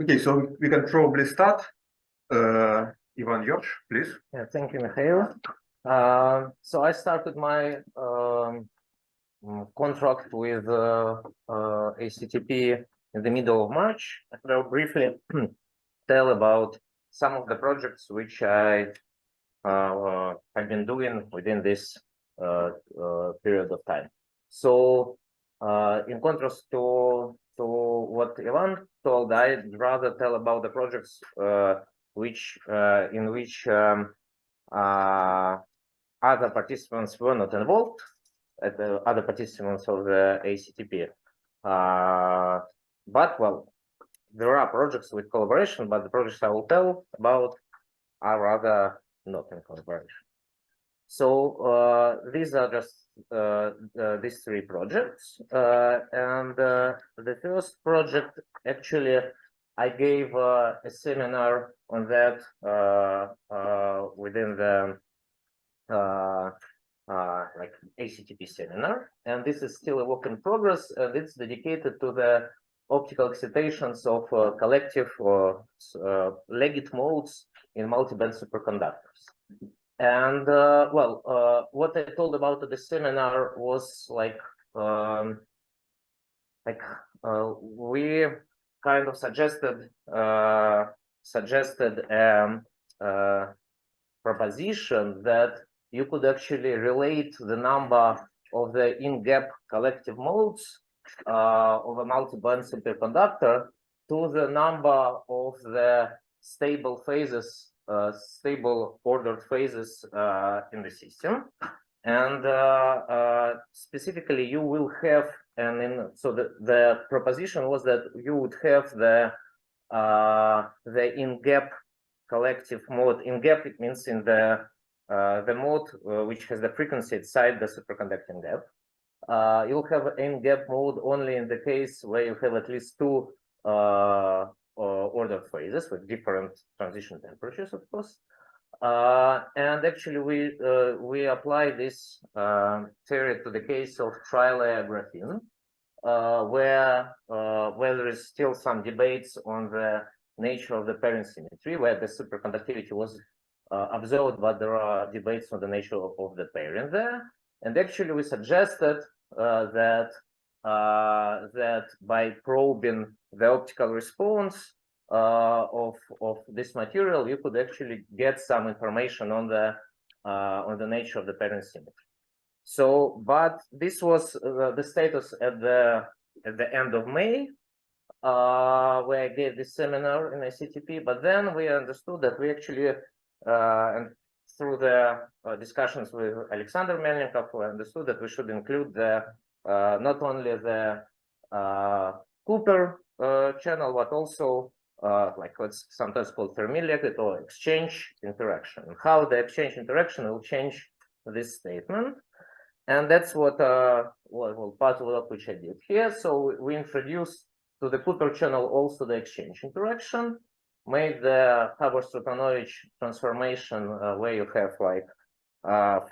Okay, so we can probably start. Ivan, Iorsh, please. Yeah, thank you, Mikhail. So I started my contract with ACTP in the middle of March. I'll briefly tell about some of the projects which I've been doing within this period of time. So in contrast to what Ivan told, I'd rather tell about the projects in which other participants were not involved, other participants of the ACTP. But well, there are projects with collaboration, but the projects I will tell about are rather not in collaboration. So these are just these three projects, and the first project, actually, I gave a seminar on that within the like ACTP seminar, and this is still a work in progress, and it's dedicated to the optical excitations of collective or Leggett modes in multi-band superconductors. And well, what I told about the seminar was like we kind of suggested proposition that you could actually relate the number of the in-gap collective modes of a multi-band superconductor to the number of the stable phases, stable ordered phases in the system. And specifically, you will have, so the proposition was that you would have the in-gap collective mode. In-gap, it means in the mode which has the frequency inside the superconducting gap. You'll have in-gap mode only in the case where you have at least two ordered phases with different transition temperatures, of course. And actually, we apply this theory to the case of tri-layer graphene, where there is still some debates on the nature of the pairing symmetry, where the superconductivity was observed, but there are debates on the nature of the pairing there. And actually, we suggested that by probing the optical response of this material, you could actually get some information on the nature of the pairing symmetry. So, but this was the status at the end of May, where I gave this seminar in ICTP. But then we understood that we actually, and through the discussions with Alexander Melnikov, we understood that we should include the not only the Cooper channel, but also like what's sometimes called Fermi-Leggett or exchange interaction, and how the exchange interaction will change this statement. And that's what part of what which I did here. So we introduced to the Cooper channel also the exchange interaction, made the Hubbard-Stratanovich transformation where you have like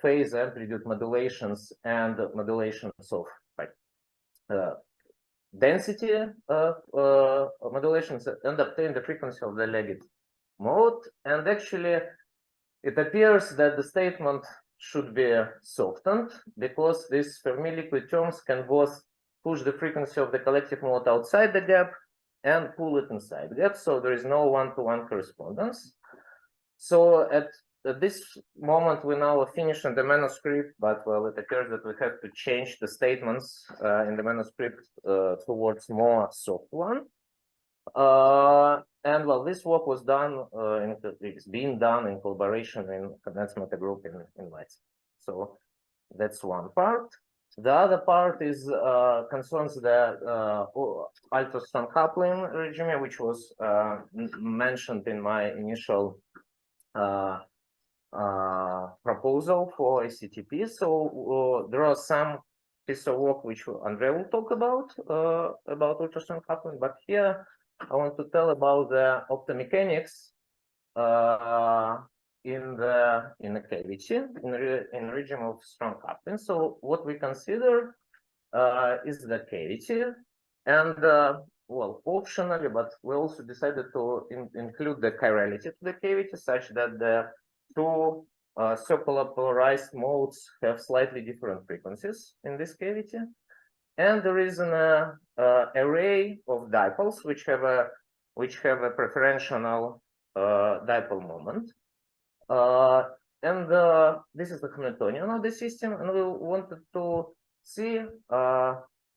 phase amplitude modulations and modulations of like density modulations, and obtain the frequency of the Leggett mode. And actually, it appears that the statement should be softened because these Fermi liquid terms can both push the frequency of the collective mode outside the gap and pull it inside the gap. So there is no one-to-one correspondence. So at this moment, we now finish in the manuscript, but well, it appears that we have to change the statements in the manuscript towards more soft one. And well, this work was done, it's being done in collaboration in condensed matter group in Leipzig. So that's one part. The other part is concerns the ultra-strong coupling regime, which was mentioned in my initial proposal for ACTP. So there are some pieces of work which Andrei will talk about ultra-strong coupling, but here I want to tell about the optomechanics in the cavity in regime of strong coupling. So what we consider is the cavity, and well, optionally, but we also decided to include the chirality to the cavity such that the two circular polarized modes have slightly different frequencies in this cavity. And there is an array of dipoles which have a preferential dipole moment. And this is the Hamiltonian of the system, and we wanted to see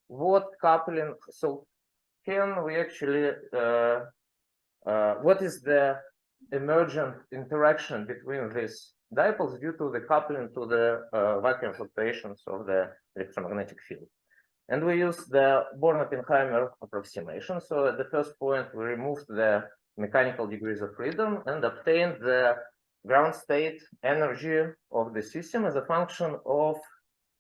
what coupling. So can we actually what is the emergent interaction between these dipoles due to the coupling to the vacuum fluctuations of the electromagnetic field? And we used the Born-Oppenheimer approximation. So at the first point, we removed the mechanical degrees of freedom and obtained the ground state energy of the system as a function of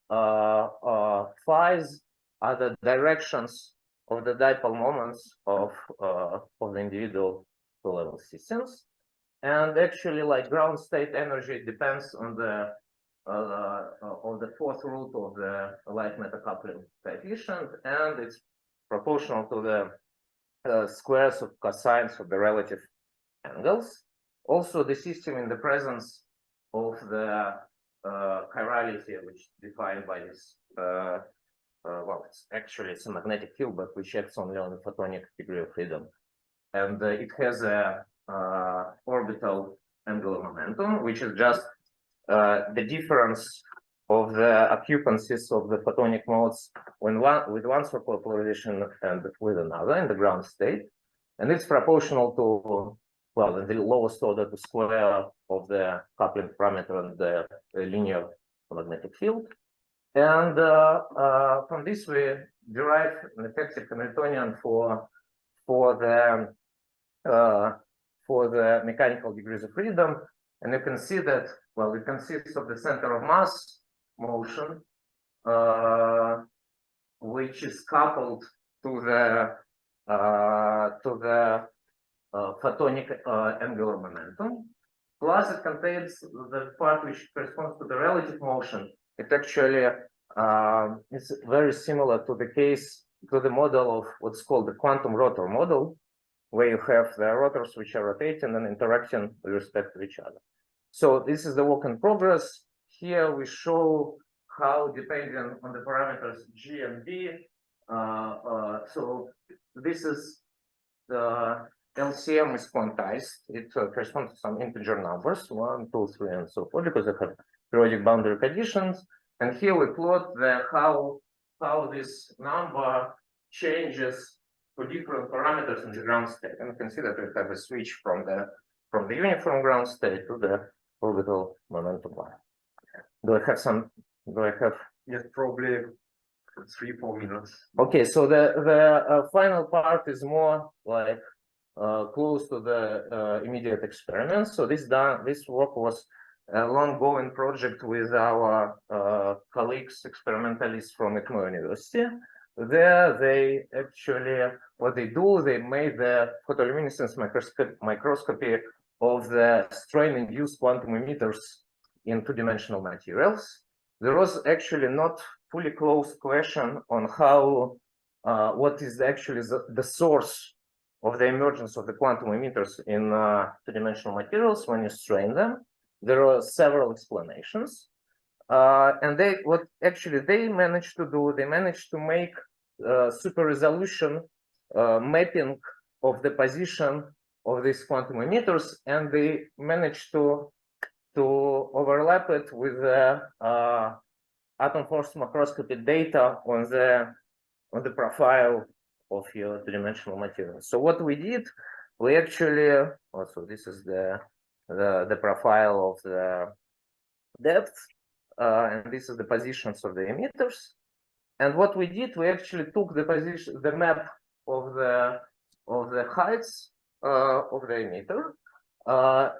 phi's, are the directions of the dipole moments of the individual two-level systems. And actually, like ground state energy depends on the fourth root of the light matter coupling coefficient, and it's proportional to the squares of cosines of the relative angles. Also, the system in the presence of the chirality, which is defined by this, well, it's a magnetic field, but which acts only on the photonic degree of freedom. And it has a orbital angular momentum, which is just the difference of the occupancies of the photonic modes when with one circular polarization and with another in the ground state. And it's proportional to, well, the lowest order to square of the coupling parameter and the linear magnetic field. And from this, we derive an effective Hamiltonian for the mechanical degrees of freedom. And you can see that, well, it consists of the center of mass motion, which is coupled to the photonic angular momentum. Plus, it contains the part which corresponds to the relative motion. It actually is very similar to the model of what's called the quantum rotor model, where you have the rotors which are rotating and interacting with respect to each other. So this is the work in progress. Here we show how, depending on the parameters G and B, so this is the LCM is quantized. It corresponds to some integer numbers, 1, 2, 3, and so forth, because they have periodic boundary conditions. And here we plot how this number changes for different parameters in the ground state. And you can see that we have a switch from the uniform ground state to the orbital momentum line. Do I have? Yes, probably 3-4 minutes. Okay, so the final part is more like close to the immediate experiments. So this work was a long-going project with our colleagues, experimentalists from ICMO University. There, they actually, what they do, they made the photoluminescence microscopy of the strain-induced quantum emitters in two-dimensional materials. There was actually not fully closed question on how, what is actually the source of the emergence of the quantum emitters in two-dimensional materials when you strain them. There are several explanations. And what they managed to do, they managed to make super resolution mapping of the position of these quantum emitters, and they managed to overlap it with the atom force macroscopy data on the profile of your two-dimensional material. So what we did, we actually also, this is the profile of the depth, and this is the positions of the emitters. And what we did, we actually took the map of the heights of the emitter.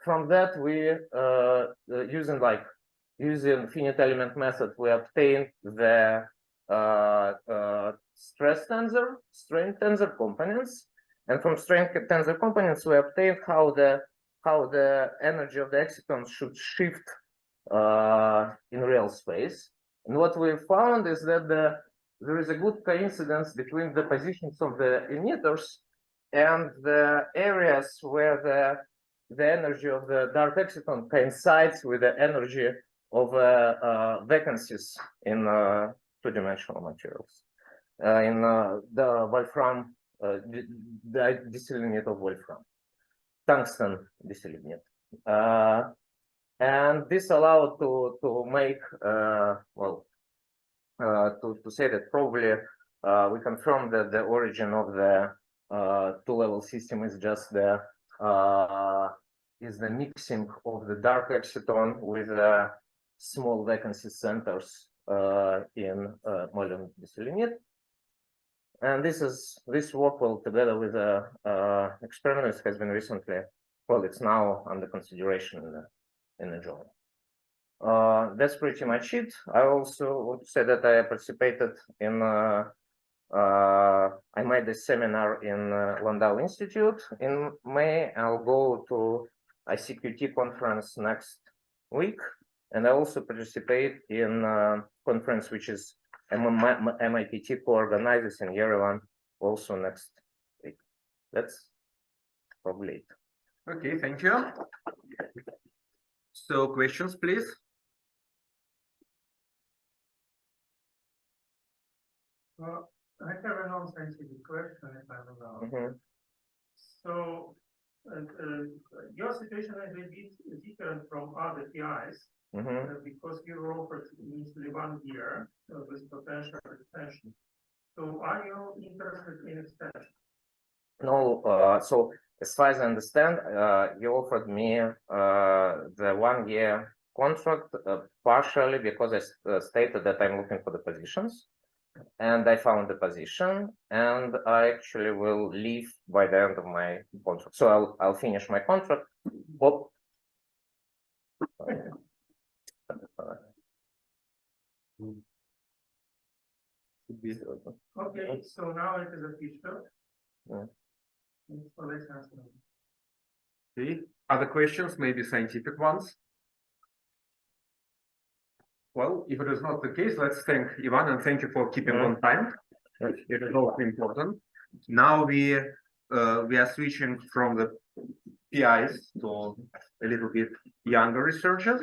From that, we using finite element method, we obtained the strain tensor components, and from strain tensor components, we obtained how the energy of the excitons should shift in real space. And what we found is that there is a good coincidence between the positions of the emitters and the areas where the energy of the dark exciton coincides with the energy of vacancies in two-dimensional materials. In the Wolfram, the disilicate of Wolfram, tungsten disilicate. And this allowed to make, to say that probably we confirm that the origin of the two-level system is just the mixing of the dark exciton with the small vacancy centers in molten disilicate. And this work will together with the experiments has been recently, well, it's now under consideration in the journal. That's pretty much it. I also want to say that I participated in I made a seminar in Landau Institute in May. I'll go to ICQT conference next week, and I also participate in a conference which is MIPT co-organizes in Yerevan also next week. That's probably it. Okay, thank you. So questions, please. I have a non-scientific question, if I'm allowed. Mm-hmm. So, your situation is a bit different from other PIs because you were offered initially 1 year with potential extension. So, are you interested in extension? No. So, as far as I understand, you offered me the 1 year contract partially because I stated that I'm looking for the positions. And I found the position, and I actually will leave by the end of my contract. So I'll finish my contract. Oh. Okay, so now it is official. Yeah. So let's answer. Okay. Other questions, maybe scientific ones? Well, if it is not the case, let's thank Ivan and thank you for keeping on time. It is also important. Now we are switching from the PIs to a little bit younger researchers.